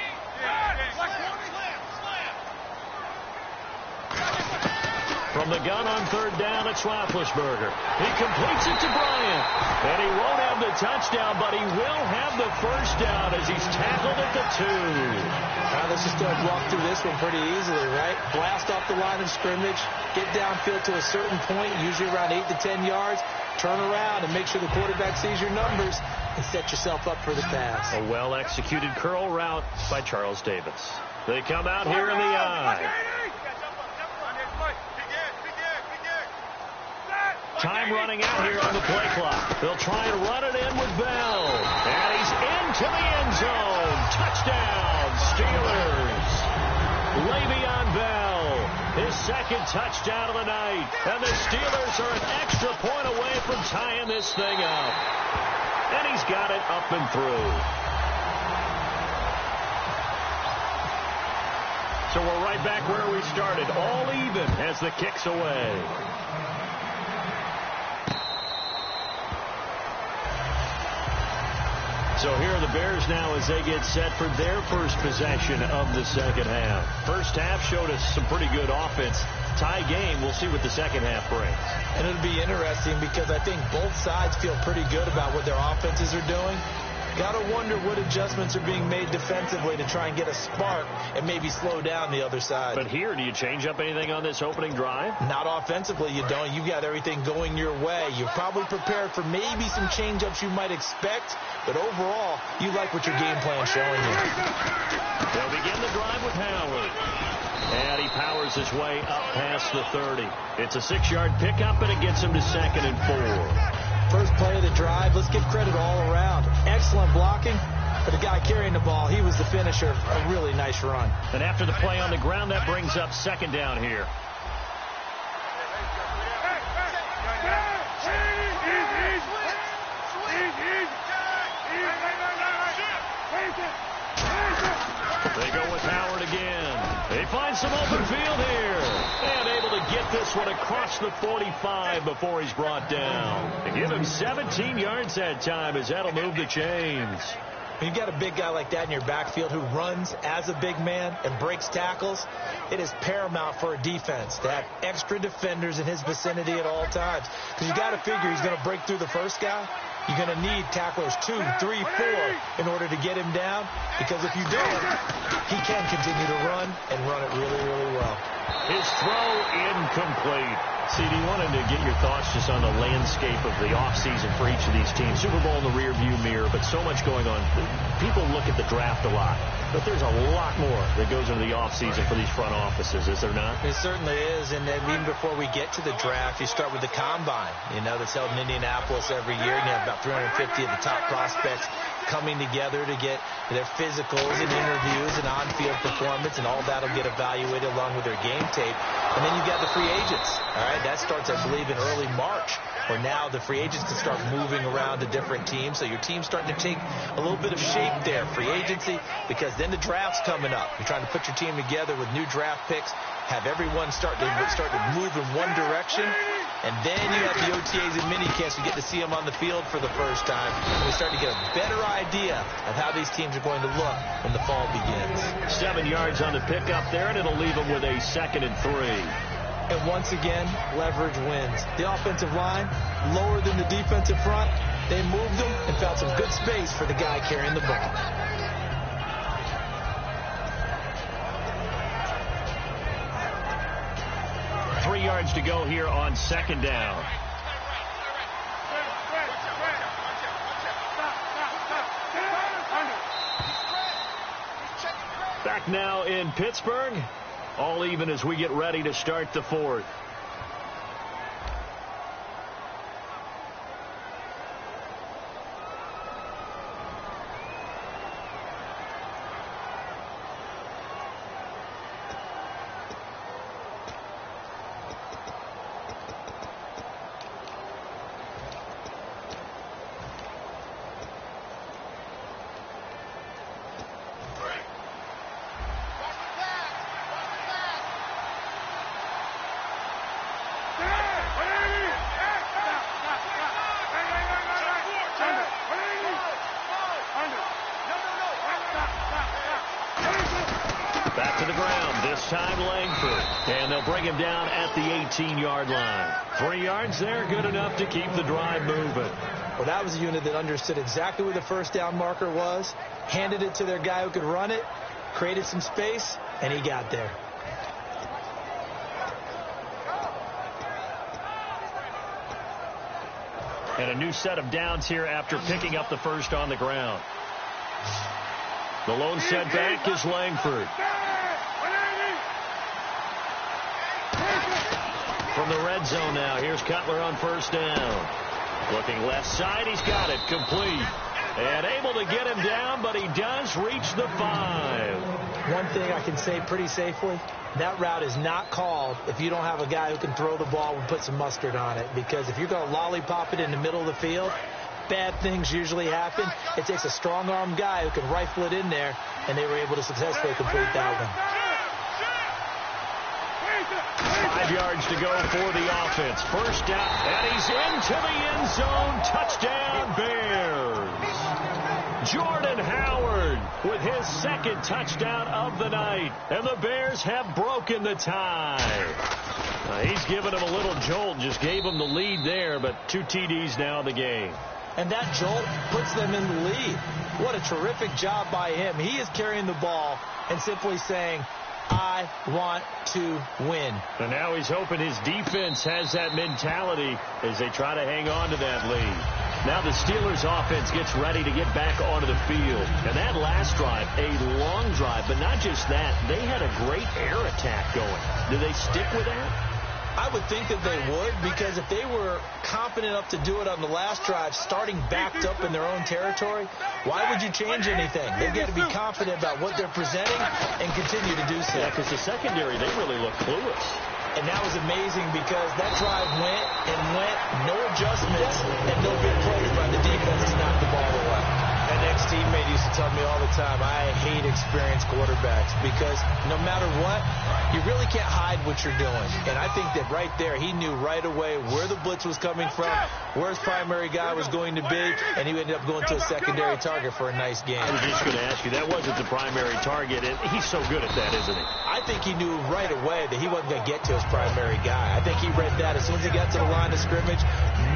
S2: From the gun on third down, it's Roethlisberger. He completes it to Bryant. And he won't have the touchdown, but he will have the first down as he's tackled at the 2.
S3: Let's just walk through this one pretty easily, right? Blast off the line of scrimmage, get downfield to a certain point, usually around 8 to 10 yards, turn around and make sure the quarterback sees your numbers and set yourself up for the pass.
S2: A well-executed curl route by Charles Davis. They come out here in the eye. Time running out here on the play clock. They'll try and run it in with Bell. And he's into the end zone. Touchdown, Steelers. Le'Veon Bell, his second touchdown of the night. And the Steelers are an extra point away from tying this thing up. And he's got it up and through. So we're right back where we started. All even as the kick's away. So here are the Bears now as they get set for their first possession of the second half. First half showed us some pretty good offense. Tie game. We'll see what the second half brings.
S3: And it'll be interesting because I think both sides feel pretty good about what their offenses are doing. Got to wonder what adjustments are being made defensively to try and get a spark and maybe slow down the other side.
S2: But here, do you change up anything on this opening drive?
S3: Not offensively, you don't. You've got everything going your way. You're probably prepared for maybe some change-ups you might expect, but overall, you like what your game plan's showing you.
S2: They'll begin the drive with Howard. And he powers his way up past the 30. It's a 6-yard pickup, and it gets him to 2nd and 4.
S3: First play of the drive, let's give credit all around. Excellent blocking for the guy carrying the ball. He was the finisher. A really nice run.
S2: And after the play on the ground, that brings up 2nd down here. They go with Howard again. They find some open field here. And able to get this one across the 45 before he's brought down. They give him 17 yards that time as that'll move the chains.
S3: When you got a big guy like that in your backfield who runs as a big man and breaks tackles, it is paramount for a defense to have extra defenders in his vicinity at all times. Because you got to figure he's going to break through the first guy. You're going to need tacklers 2, 3, 4 in order to get him down. Because if you don't, he can continue to run and run it really, really well.
S2: His throw incomplete. CD, wanted to get your thoughts just on the landscape of the offseason for each of these teams. Super Bowl in the rearview mirror, but so much going on. People look at the draft a lot, but there's a lot more that goes into the offseason for these front offices, is there not?
S3: It certainly is, and then even before we get to the draft, you start with the combine, that's held in Indianapolis every year. You have about 350 of the top prospects coming together to get their physicals and interviews and on-field performance, and all that will get evaluated along with their game tape. And then you've got the free agents, all right? That starts, I believe, in early March, where now the free agents can start moving around to different teams. So your team's starting to take a little bit of shape there, free agency, because then the draft's coming up. You're trying to put your team together with new draft picks, have everyone start to move in one direction, and then you have the OTAs and minicamps. You get to see them on the field for the first time, and we start to get a better idea of how these teams are going to look when the fall begins.
S2: 7 yards on the pickup there, and it'll leave them with a 2nd and 3.
S3: And once again, leverage wins. The offensive line, lower than the defensive front. They moved them and found some good space for the guy carrying the ball.
S2: Three yards to go here on 2nd down. Back now in Pittsburgh. All even as we get ready to start the 4th. time, Langford. And they'll bring him down at the 18-yard line. 3 yards there, good enough to keep the drive moving.
S3: Well, that was a unit that understood exactly where the first down marker was, handed it to their guy who could run it, created some space, and he got there.
S2: And a new set of downs here after picking up the first on the ground. The lone setback is Langford. From the red zone now, here's Cutler on first down. Looking left side, he's got it, complete. And able to get him down, but he does reach the 5.
S3: One thing I can say pretty safely, that route is not called if you don't have a guy who can throw the ball and put some mustard on it. Because if you're going to lollipop it in the middle of the field, bad things usually happen. It takes a strong-armed guy who can rifle it in there, and they were able to successfully complete that one.
S2: 5 yards to go for the offense. First down, and he's into the end zone. Touchdown, Bears. Jordan Howard with his second touchdown of the night. And the Bears have broken the tie. He's given him a little jolt, just gave him the lead there, but 2 TDs now in the game.
S3: And that jolt puts them in the lead. What a terrific job by him. He is carrying the ball and simply saying, I want to win.
S2: And now he's hoping his defense has that mentality as they try to hang on to that lead. Now the Steelers offense gets ready to get back onto the field. And that last drive, a long drive, but not just that, they had a great air attack going. Do they stick with that?
S3: I would think that they would, because if they were confident enough to do it on the last drive, starting backed up in their own territory, why would you change anything? They've got to be confident about what they're presenting and continue to do so.
S2: Yeah, because the secondary, they really look clueless.
S3: And that was amazing because that drive went and went, no adjustments, and no big plays by the defense to knock the ball away. An ex-teammate used to tell me all the time, I hate experienced quarterbacks because no matter what, you really can't hide what you're doing. And I think that right there, he knew right away where the blitz was coming from, where his primary guy was going to be, and he ended up going to a secondary target for a nice game.
S2: I was just going to ask you, that wasn't the primary target, and he's so good at that, isn't he?
S3: I think he knew right away that he wasn't going to get to his primary guy. I think he read that as soon as he got to the line of scrimmage,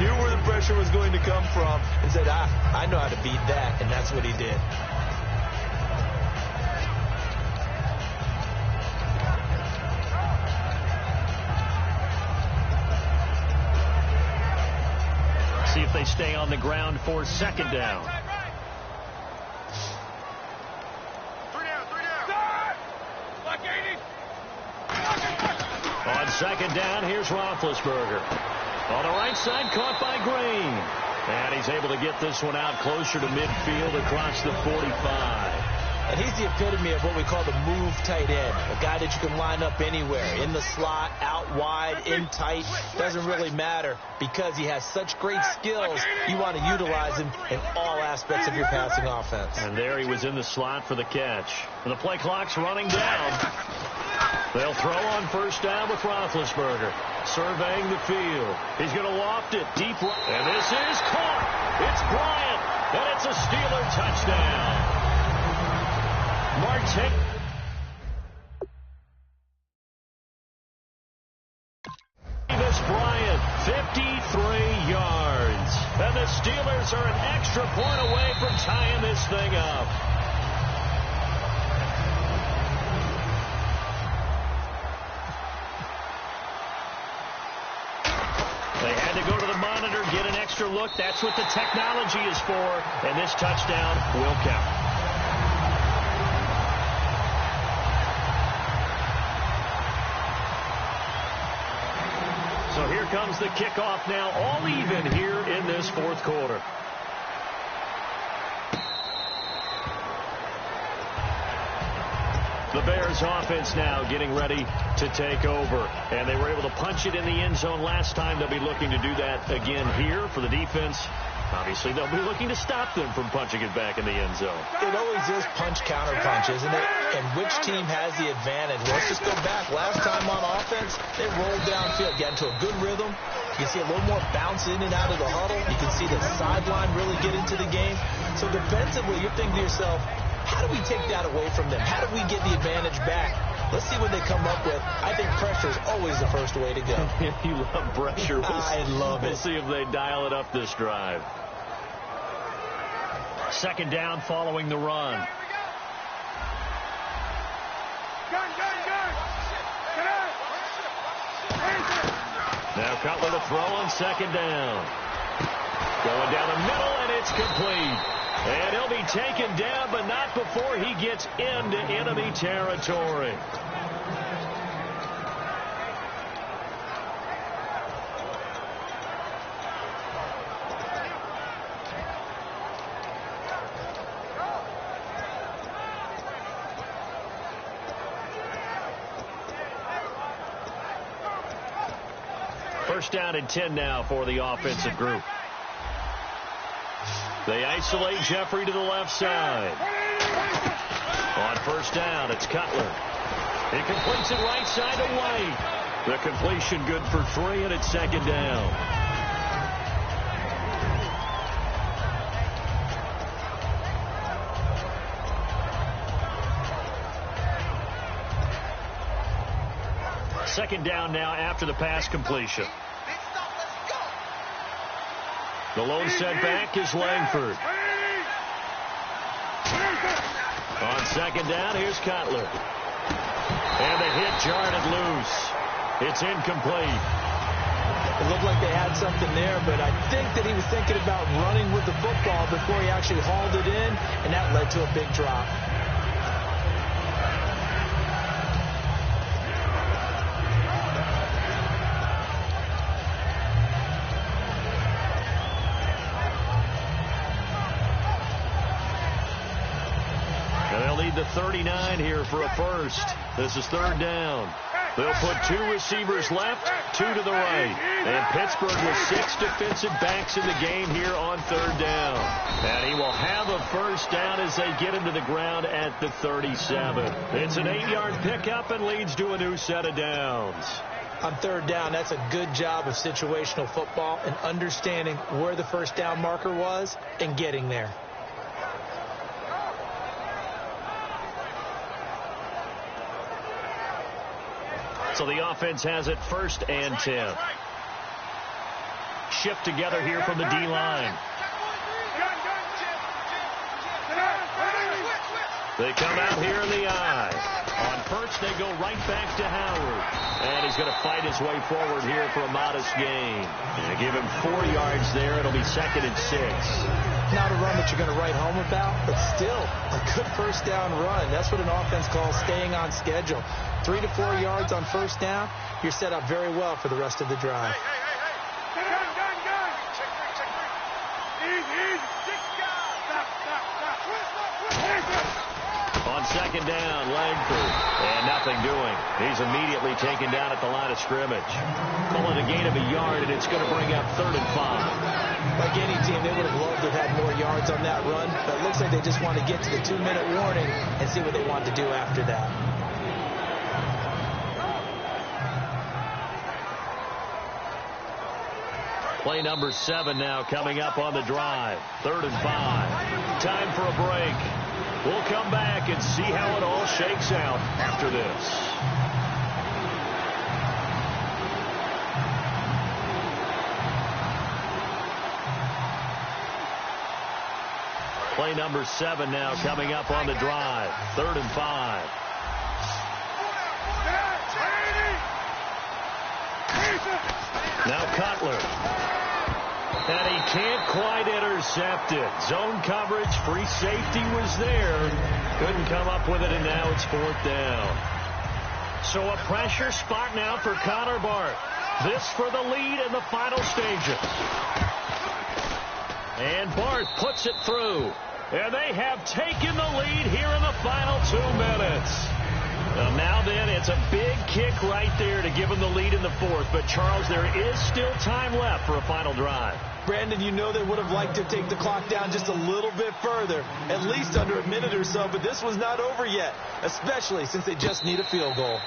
S3: knew where the pressure was going to come from, and said, I know how to beat that, and that's what he did.
S2: See if they stay on the ground for second down. On second down, here's Roethlisberger. On the right side, caught by Green. And he's able to get this one out closer to midfield across the 45.
S3: And he's the epitome of what we call the move tight end. A guy that you can line up anywhere, in the slot, out wide, in tight. Doesn't really matter because he has such great skills. You want to utilize him in all aspects of your passing offense.
S2: And there he was in the slot for the catch. And the play clock's running down. They'll throw on first down with Roethlisberger. Surveying the field. He's going to loft it deep. And this is caught. It's Bryant. And it's a Steeler touchdown. Martin. Davis Bryant, 53 yards. And the Steelers are an extra point away from tying this thing up. They had to go to the monitor, get an extra look. That's what the technology is for. And this touchdown will count. So here comes the kickoff now, all even here in this fourth quarter. The Bears offense now getting ready to take over. And they were able to punch it in the end zone last time. They'll be looking to do that again here for the defense. Obviously, they'll be looking to stop them from punching it back in the end zone.
S3: It always is punch-counter-punch, isn't it? And which team has the advantage? Let's just go back. Last time on offense, they rolled downfield, got into a good rhythm. You can see a little more bounce in and out of the huddle. You can see the sideline really get into the game. So defensively, you're thinking to yourself, how do we take that away from them? How do we get the advantage back? Let's see what they come up with. I think pressure is always the first way to go.
S2: You love pressure.
S3: I love it.
S2: We'll see if they dial it up this drive. Second down following the run. Now Cutler to throw on second down. Going down the middle, and it's complete. And he'll be taken down, but not before he gets into enemy territory. First down and 10 now for the offensive group. They isolate Jeffrey to the left side. On first down, it's Cutler. He completes it right side to White. The completion good for 3, and it's second down. Second down now after the pass completion. The lone setback is Langford. On second down, here's Cutler. And the hit jarred loose. It's incomplete.
S3: It looked like they had something there, but I think that he was thinking about running with the football before he actually hauled it in, and that led to a big drop.
S2: The 39 here for a first. This is third down. They'll put 2 receivers left, 2 to the right. And Pittsburgh with 6 defensive backs in the game here on third down. And he will have a first down as they get him to the ground at the 37. It's an 8-yard pickup and leads to a new set of downs.
S3: On third down, that's a good job of situational football and understanding where the first down marker was and getting there.
S2: So the offense has it first and 10. Shift together here from the D-line. They come out here in the I. On first, they go right back to Howard. And he's going to fight his way forward here for a modest gain. And give him 4 yards there. It'll be second and 6.
S3: Not a run that you're going to write home about, but still a good first down run. That's what an offense calls staying on schedule. 3 to 4 yards on first down, you're set up very well for the rest of the drive.
S2: On second down, Langford. And nothing doing. He's immediately taken down at the line of scrimmage. Pulling a gain of a yard, and it's going to bring up 3rd and 5.
S3: Like any team, they would have loved to have had more yards on that run, but it looks like they just want to get to the 2-minute warning and see what they want to do after that.
S2: Play number 7 now coming up on the drive. 3rd and 5. Time for a break. We'll come back and see how it all shakes out after this. Play number 7 now coming up on the drive. 3rd and 5. Now Cutler. And he can't quite intercept it. Zone coverage, free safety was there. Couldn't come up with it, and now it's 4th down. So a pressure spot now for Connor Barth. This for the lead in the final stages. And Barth puts it through. And they have taken the lead here in the final 2 minutes. Now then, it's a big kick right there to give them the lead in the 4th. But, Charles, there is still time left for a final drive.
S3: Brandon, you know they would have liked to take the clock down just a little bit further, at least under a minute or so, but this was not over yet, especially since they just need a field goal.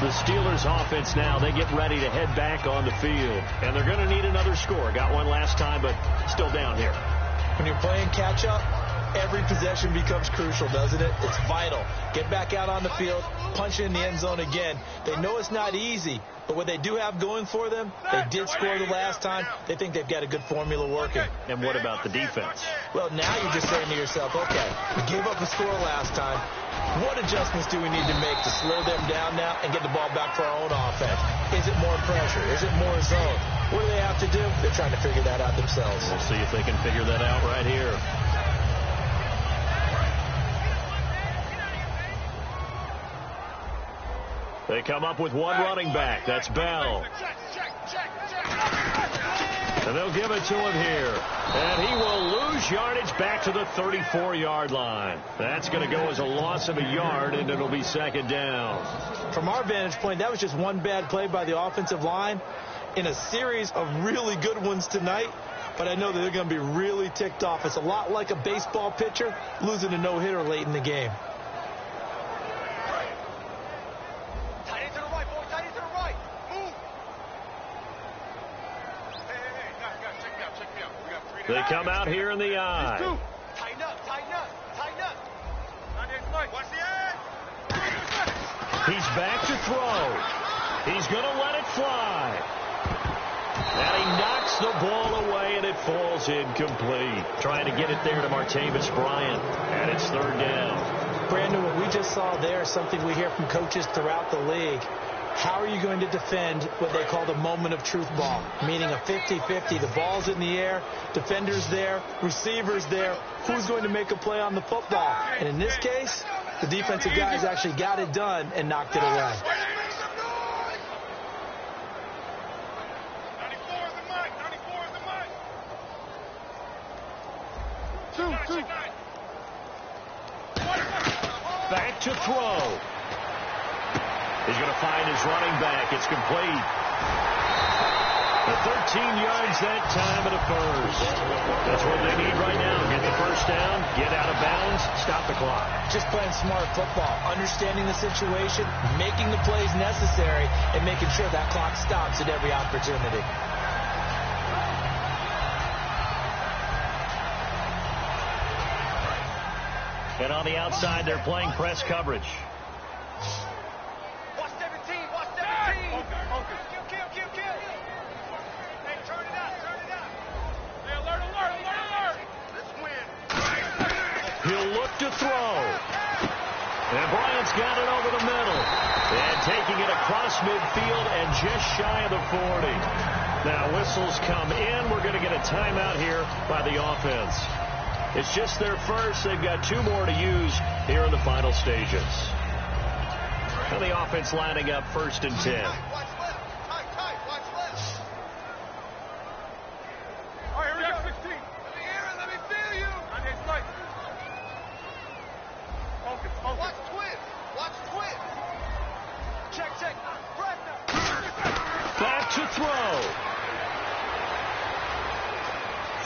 S2: The Steelers offense now, they get ready to head back on the field. And they're going to need another score. Got one last time, but still down here.
S3: When you're playing catch-up, every possession becomes crucial, doesn't it? It's vital. Get back out on the field, punch it in the end zone again. They know it's not easy, but what they do have going for them, they did score the last time. They think they've got a good formula working.
S2: And what about the defense?
S3: Well, now you're just saying to yourself, okay, we gave up a score last time. What adjustments do we need to make to slow them down now and get the ball back for our own offense? Is it more pressure? Is it more zone? What do they have to do? They're trying to figure that out themselves.
S2: We'll see if they can figure that out right here. They come up with one running back. That's Bell. And they'll give it to him here. And he will lose yardage back to the 34-yard line. That's going to go as a loss of a yard, and it'll be second down.
S3: From our vantage point, that was just one bad play by the offensive line in a series of really good ones tonight. But I know that they're going to be really ticked off. It's a lot like a baseball pitcher losing a no-hitter late in the game.
S2: They come out here in the eye.
S4: Tighten up, tighten up, tighten up. Watch the edge.
S2: He's back to throw. He's going to let it fly. And he knocks the ball away, and it falls incomplete. Trying to get it there to Martavis Bryant. And it's third down.
S3: Brandon, what we just saw there is something we hear from coaches throughout the league. How are you going to defend what they call the moment of truth ball, meaning a 50-50? The ball's in the air, defenders there, receivers there. Who's going to make a play on the football? And in this case, the defensive guys actually got it done and knocked it away.
S4: 94 is the mic. 94 is the mic. Two.
S2: Back to throw. He's going to find his running back. It's complete. The 13 yards that time and a first. That's what they need right now. Get the first down, get out of bounds, stop the clock.
S3: Just playing smart football, understanding the situation, making the plays necessary, and making sure that clock stops at every opportunity.
S2: And on the outside, they're playing press coverage. He'll look to throw. And Bryant's got it over the middle. And taking it across midfield and just shy of the 40. Now whistles come in. We're going to get a timeout here by the offense. It's just their first. They've got two more to use here in the final stages. And the offense lining up 1st and 10. Back to throw.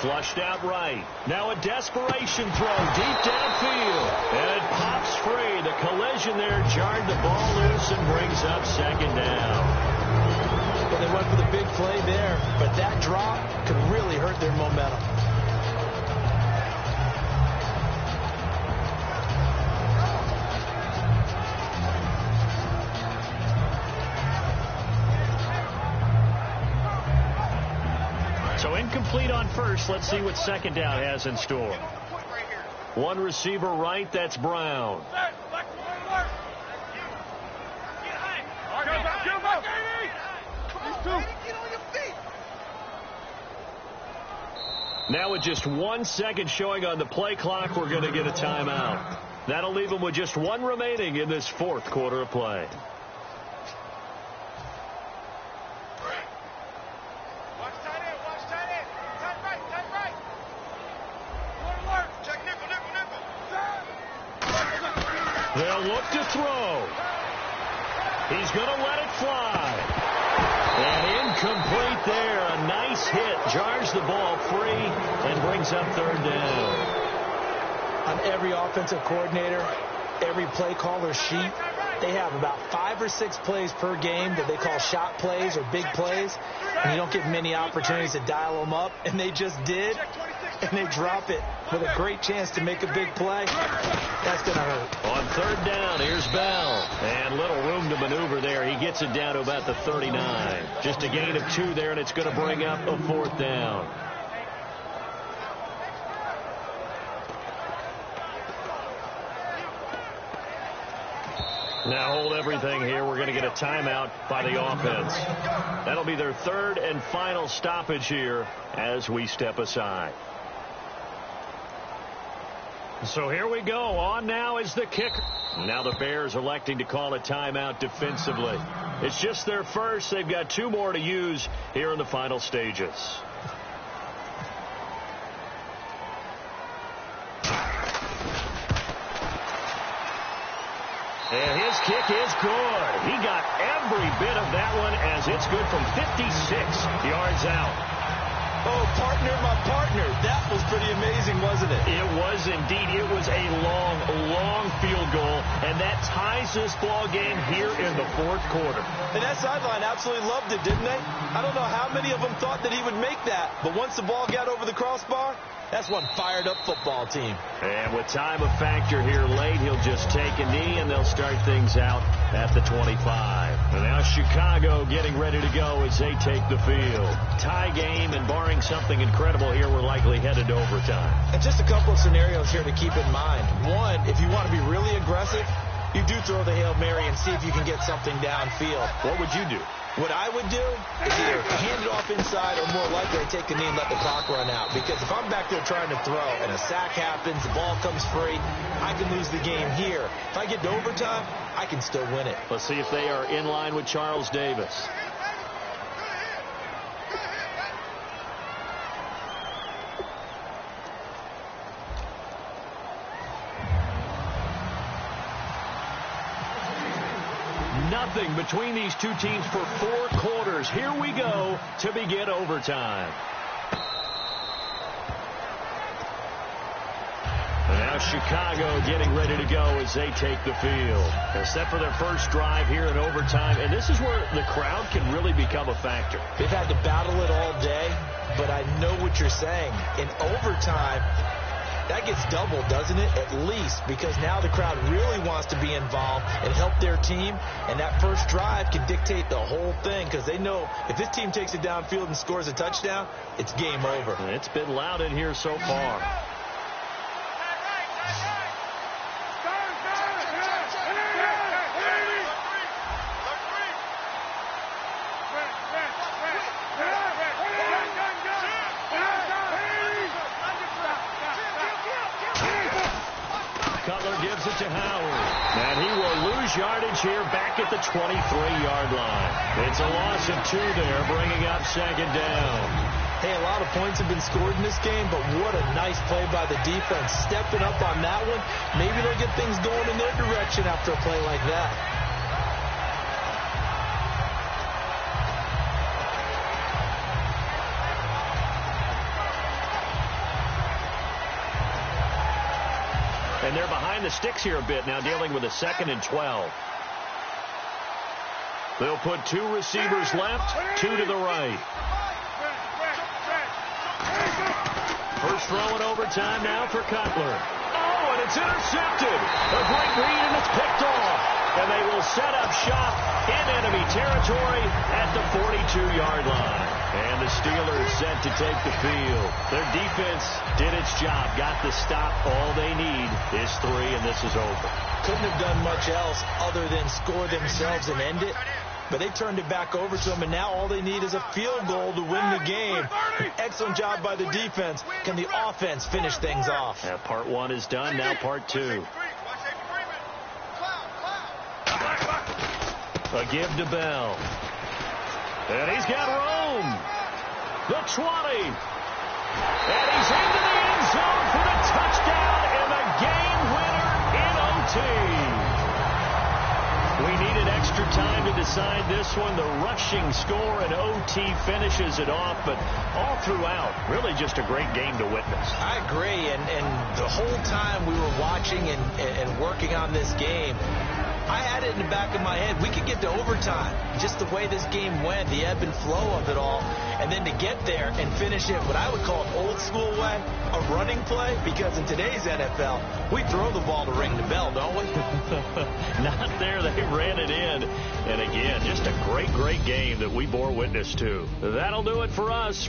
S2: Flushed out right. Now a desperation throw deep downfield. And it pops free. The collision there jarred the ball loose and brings up second down.
S3: Well, they went for the big play there, but that drop could really hurt their momentum.
S2: So incomplete on first. Let's see what second down has in store. One receiver right, that's Brown. Now with just 1 second showing on the play clock, we're going to get a timeout. That'll leave them with just one remaining in this fourth quarter of play. They'll look to throw. He's going to let it fly. And incomplete there. A nice hit. Jars the ball free and brings up third down.
S3: On every offensive coordinator, every play caller sheet, they have about 5 or 6 plays per game that they call shot plays or big plays. And you don't get many opportunities to dial them up. And they just did. And they drop it with a great chance to make a big play, that's going to hurt.
S2: On third down, here's Bell. And little room to maneuver there. He gets it down to about the 39. Just a gain of 2 there, and it's going to bring up a 4th down. Now hold everything here. We're going to get a timeout by the offense. That'll be their 3rd and final stoppage here as we step aside. So here we go. On now is the kicker. Now the Bears electing to call a timeout defensively. It's just their first. They've got 2 more to use here in the final stages. And his kick is good. He got every bit of that one as it's good from 56 yards out.
S3: Oh, partner, my partner. That was pretty amazing, wasn't it?
S2: It was indeed. It was a long, long field goal, and that ties this ball game here in the 4th quarter.
S3: And that sideline absolutely loved it, didn't they? I don't know how many of them thought that he would make that, but once the ball got over the crossbar, that's one fired-up football team.
S2: And with time a factor here late, he'll just take a knee, and they'll start things out at the 25. And now Chicago getting ready to go as they take the field. Tie game, and barring something incredible here, we're likely headed to overtime.
S3: And just a couple of scenarios here to keep in mind. One, if you want to be really aggressive, you do throw the Hail Mary and see if you can get something downfield.
S2: What would you do?
S3: What I would do is either hand it off inside or more likely I take the knee and let the clock run out. Because if I'm back there trying to throw and a sack happens, the ball comes free, I can lose the game here. If I get to overtime, I can still win it.
S2: Let's see if they are in line with Charles Davis. Nothing between these two teams for 4 quarters. Here we go to begin overtime. And now Chicago getting ready to go as they take the field. They're set for their first drive here in overtime, and this is where the crowd can really become a factor.
S3: They've had to battle it all day, but I know what you're saying. In overtime, that gets doubled, doesn't it? At least, because now the crowd really wants to be involved and help their team, and that first drive can dictate the whole thing because they know if this team takes it downfield and scores a touchdown, it's game over.
S2: And it's been loud in here so far. Gives it to Howard. And he will lose yardage here back at the 23-yard line. It's a loss of 2 there, bringing up 2nd down.
S3: Hey, a lot of points have been scored in this game, but what a nice play by the defense. Stepping up on that one, maybe they'll get things going in their direction after a play like that.
S2: And they're behind the sticks here a bit now, dealing with a 2nd and 12. They'll put 2 receivers left, 2 to the right. First throw in overtime now for Cutler. Oh, and it's intercepted. A great read, and it's picked off. And they will set up shop in enemy territory at the 42-yard line. And the Steelers set to take the field. Their defense did its job, got the stop. All they need is 3, and this is over.
S3: Couldn't have done much else other than score themselves and end it. But they turned it back over to them, and now all they need is a field goal to win the game. Excellent job by the defense. Can the offense finish things off?
S2: Yeah, part 1 is done, now part 2. A give to Bell. And he's got room. The 20. And he's into the end zone for the touchdown and the game winner in OT. We needed extra time to decide this one. The rushing score and OT finishes it off, but all throughout, really just a great game to witness.
S3: I agree, and the whole time we were watching and working on this game, I had it in the back of my head. We could get to overtime. Just the way this game went, the ebb and flow of it all. And then to get there and finish it what I would call an old school way, a running play, because in today's NFL, we throw the ball to ring the bell, don't we?
S2: Not there. They ran it in. And again, just a great, great game that we bore witness to. That'll do it for us.